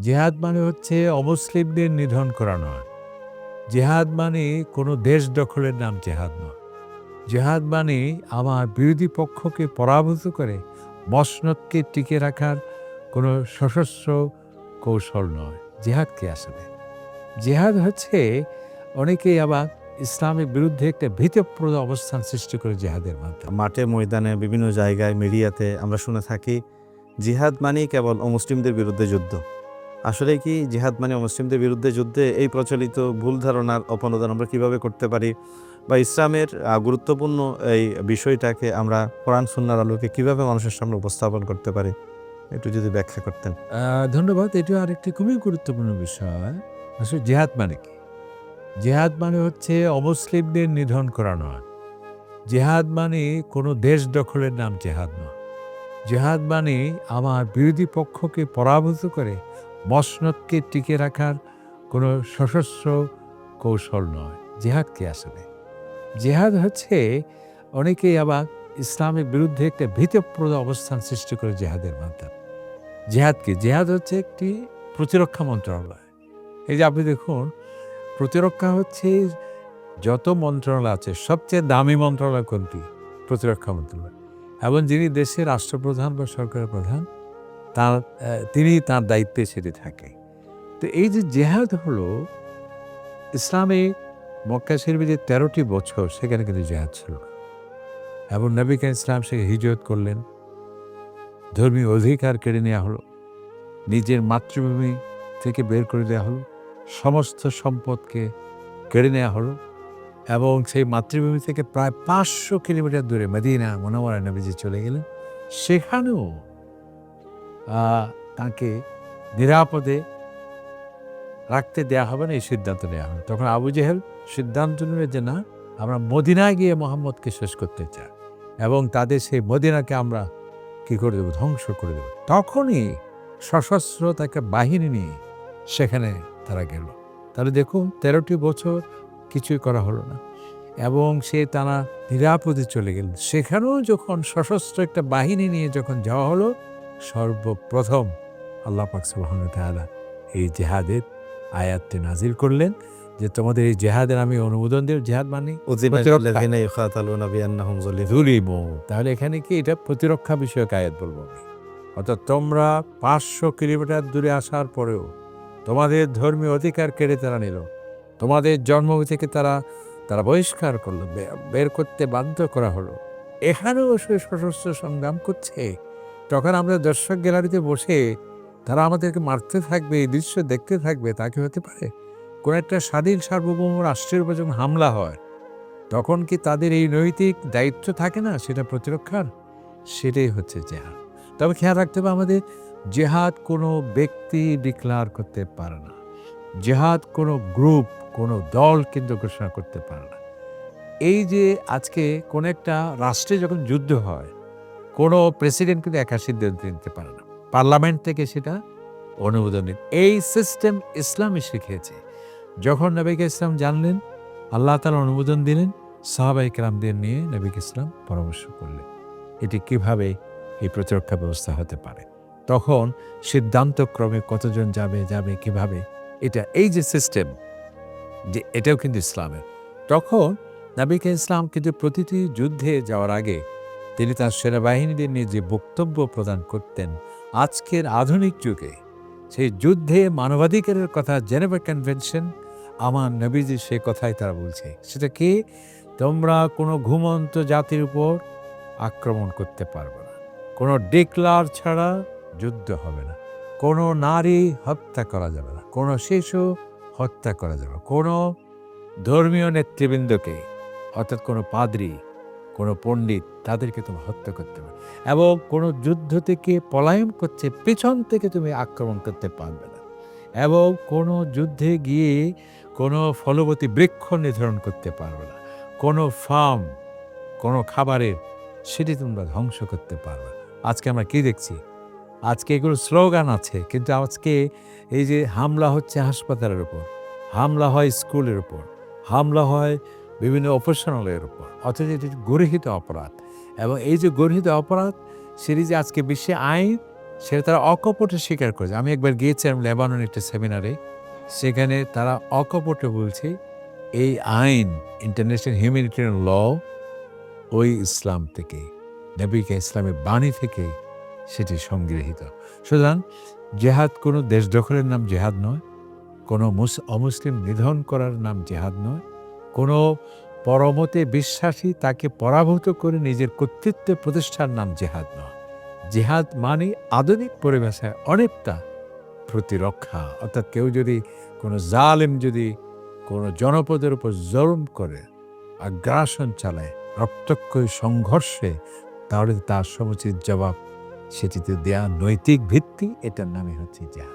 জিহাদ মানে হচ্ছে অমুসলিমদের নিধন করা নয়। জিহাদ মানে কোনো দেশ দখলের নাম জিহাদ নয়। জিহাদ মানে আমার বিরোধী পক্ষকে পরাভূত করে মসনদকে টিকে রাখার কোনো সশস্ত্র কৌশল নয়। জিহাদ কি আসলে? জিহাদ হচ্ছে অনেকেই আবার ইসলামের বিরুদ্ধে একটা ভীতপ্রদ অবস্থান সৃষ্টি করে জিহাদের মাধ্যমে। মাঠে ময়দানে বিভিন্ন জায়গায় মিডিয়াতে আমরা শুনে থাকি জিহাদ মানেই কেবল অমুসলিমদের বিরুদ্ধে যুদ্ধ। আসলে কি জিহাদ মানে অমুসলিমদের বিরুদ্ধে যুদ্ধে? এই প্রচলিত ভুল ধারণার অপনোদন আমরা কিভাবে করতে পারি, বা ইসলামের গুরুত্বপূর্ণ এই বিষয়টাকে আমরা কোরআন সুন্নাহর আলোকে কিভাবে মানুষের সামনে উপস্থাপন করতে পারি, একটু যদি ব্যাখ্যা করতেন। ধন্যবাদ। এটা আরেকটি খুবই গুরুত্বপূর্ণ বিষয়। আসলে জিহাদ মানে কি? জিহাদ মানে হচ্ছে অমুসলিমদের নিধন করা নয়। জিহাদ মানে কোনো দেশ দখলের নাম জিহাদ নয়। জিহাদ মানে আমার বিরোধী পক্ষকে পরাভূত করে মসনদকে টিকে রাখার কোনো সশস্ত্র কৌশল নয়। জিহাদ কি আসলে? জিহাদ হচ্ছে অনেকেই আবার ইসলামের বিরুদ্ধে একটা ভীতপ্রদ অবস্থান সৃষ্টি করে জিহাদের মাধ্যমে। জিহাদ কি? জিহাদ হচ্ছে একটি প্রতিরক্ষা মন্ত্রণালয়। এই যে আপনি দেখুন, প্রতিরক্ষা হচ্ছে যত মন্ত্রণালয় আছে সবচেয়ে দামি মন্ত্রণালয় কোনটি? প্রতিরক্ষা মন্ত্রণালয়। এবং যিনি দেশের রাষ্ট্রপ্রধান বা সরকারের প্রধান তিনি তার দায়িত্বে সেটি থাকে। তো এই যে জেহাদ হলো ইসলামে মক্কা শরীফে যে 13টি বছর সেখানে কিন্তু জেহাদ ছিল না। এবং নবী করিম ইসলাম সে হিজরত করলেন, ধর্মীয় অধিকার কেড়ে নেওয়া হলো, নিজের মাতৃভূমি থেকে বের করে দেওয়া হলো, সমস্ত সম্পদকে কেড়ে নেওয়া হলো এবং সেই মাতৃভূমি থেকে প্রায় 500 কিলোমিটার দূরে মদিনা মুনাওয়ারা নবীজি চলে গেলেন। সেখানেও তাকে নিরাপদে রাখতে দেয়া হবে না, এই সিদ্ধান্ত নেওয়া হবে। তখন আবু জেহেল সিদ্ধান্ত নেবে যে না, আমরা মদিনায় গিয়ে মোহাম্মদকে শেষ করতে চাই এবং তাদের সেই মদিনাকে আমরা কী করে দেবো? ধ্বংস করে দেবো। তখনই সশস্ত্র তাকে বাহিনী নিয়ে সেখানে তারা গেল। তাহলে দেখুন 13টি বছর কিছুই করা হলো না এবং সে তারা নিরাপদে চলে গেল। সেখানেও যখন সশস্ত্র একটা বাহিনী নিয়ে যখন যাওয়া হলো, সর্বপ্রথম আল্লাহ পাক সুবহানাহু ওয়া তাআলা এই জিহাদের আয়াতটি নাজিল করলেন যে তোমাদের এই জিহাদের আমি অনুমোদন দেব। জিহাদ মানে তাহলে এখানে কি এটা প্রতিরক্ষা বিষয়ক আয়াত বলবো আমি। অর্থাৎ তোমরা 500 কিলোমিটার দূরে আসার পরেও তোমাদের ধর্মীয় অধিকার কেড়ে তারা নিল, তোমাদের জন্মভূমি থেকে তারা বহিষ্কার করলো, বের করতে বাধ্য করা হলো। এখানেও সে সশস্ত্র সংগ্রাম করছে। তখন আমরা দর্শক গ্যালারিতে বসে তারা আমাদেরকে মারতে থাকবে, এই দৃশ্য দেখতে থাকবে, তা কি হতে পারে? কোনো একটা স্বাধীন সার্বভৌম রাষ্ট্রের উপর যখন হামলা হয় তখন কি তাদের এই নৈতিক দায়িত্ব থাকে না সেটা প্রতিরক্ষার? সেটাই হচ্ছে জেহাদ। তবে খেয়াল রাখতে হবে আমাদের, জেহাদ কোনো ব্যক্তি ডিক্লার করতে পারে না। জেহাদ কোনো গ্রুপ, কোনো দল কিন্তু ঘোষণা করতে পারে না। এই যে আজকে কোনো একটা রাষ্ট্রে যখন যুদ্ধ হয়, কোনো প্রেসিডেন্ট কিন্তু একা সিদ্ধান্ত নিতে পারে না, পার্লামেন্ট থেকে সেটা অনুমোদন নিন। এই সিস্টেম ইসলামই শিখিয়েছে। যখন নবী ইসলাম জানলেন, আল্লাহ তাআলা অনুমোদন দিলেন, সাহাবায়ে কেরামদের নিয়ে নবী ইসলাম পরামর্শ করলেন এটি কিভাবে এই প্রতিরক্ষা ব্যবস্থা হতে পারে। তখন সিদ্ধান্তক্রমে কতজন যাবে কিভাবে, এটা এই যে সিস্টেম, যে এটাও কিন্তু ইসলামের। তখন নবী ইসলাম কিন্তু প্রতিটি যুদ্ধে যাওয়ার আগে তিনি তার সেনাবাহিনীদের নিয়ে যে বক্তব্য প্রদান করতেন, আজকের আধুনিক যুগে সেই যুদ্ধে মানবাধিকারের কথা, জেনেভা কনভেনশন, আমার নবীজি সে কথাই তারা বলছে। সেটা কি? তোমরা কোনো ঘুমন্ত জাতির উপর আক্রমণ করতে পারবে না, কোনো ডিক্লার ছাড়া যুদ্ধ হবে না, কোনো নারী হত্যা করা যাবে না, কোনো শিশু হত্যা করা যাবে না, কোনো ধর্মীয় নেতৃবৃন্দকে অর্থাৎ কোনো পাদ্রী, কোনো পণ্ডিত তাদেরকে তুমি হত্যা করতে পারবে, এবং কোনো যুদ্ধ থেকে পলায়ন করছে পেছন থেকে তুমি আক্রমণ করতে পারবে না, এবং কোনো যুদ্ধে গিয়ে কোনো ফলবতী বৃক্ষ নির্ধারণ করতে পারবে না, কোনো ফার্ম, কোনো খাবারের সেটি তোমরা ধ্বংস করতে পারবে না। আজকে আমরা কি দেখছি? আজকে এগুলো স্লোগান আছে, কিন্তু আজকে এই যে হামলা হচ্ছে হাসপাতালের উপর, হামলা হয় স্কুলের উপর, হামলা হয় বিভিন্ন অপারেশনালয়ের উপর, অথচ এটি গর্হিত অপরাধ। এবং এই যে গর্হিত অপরাধ সেটি যে আজকে বিশ্বে আইন সেটা তারা অকপটে স্বীকার করেছে। আমি একবার গিয়েছিলাম লেবানন একটা সেমিনারে, সেখানে তারা অকপটে বলছে এই আইন ইন্টারন্যাশনাল হিউম্যানিটেরিয়ান ল ওই ইসলাম থেকে, নবীকে ইসলামের বাণী থেকে সেটি সংগৃহীত। সুতরাং জেহাদ কোনো দেশ দখলের নাম জেহাদ নয়, কোনো অমুসলিম নিধন করার নাম জেহাদ নয়, কোনো পরমতে বিশ্বাসী তাকে পরাভূত করে নিজের কর্তৃত্ব প্রতিষ্ঠার নাম জেহাদ নয়। জেহাদ মানে আধুনিক পরিভাষায় অনেকটা প্রতিরক্ষা, অর্থাৎ কেউ যদি কোনো জালেম যদি কোনো জনপদের উপর জুলুম করে, আগ্রাসন চালায়, রক্তক্ষয়ী সংঘর্ষে, তাহলে তার সমুচিত জবাব সেটিতে দেয়া নৈতিক ভিত্তি, এটার নামই হচ্ছে জেহাদ।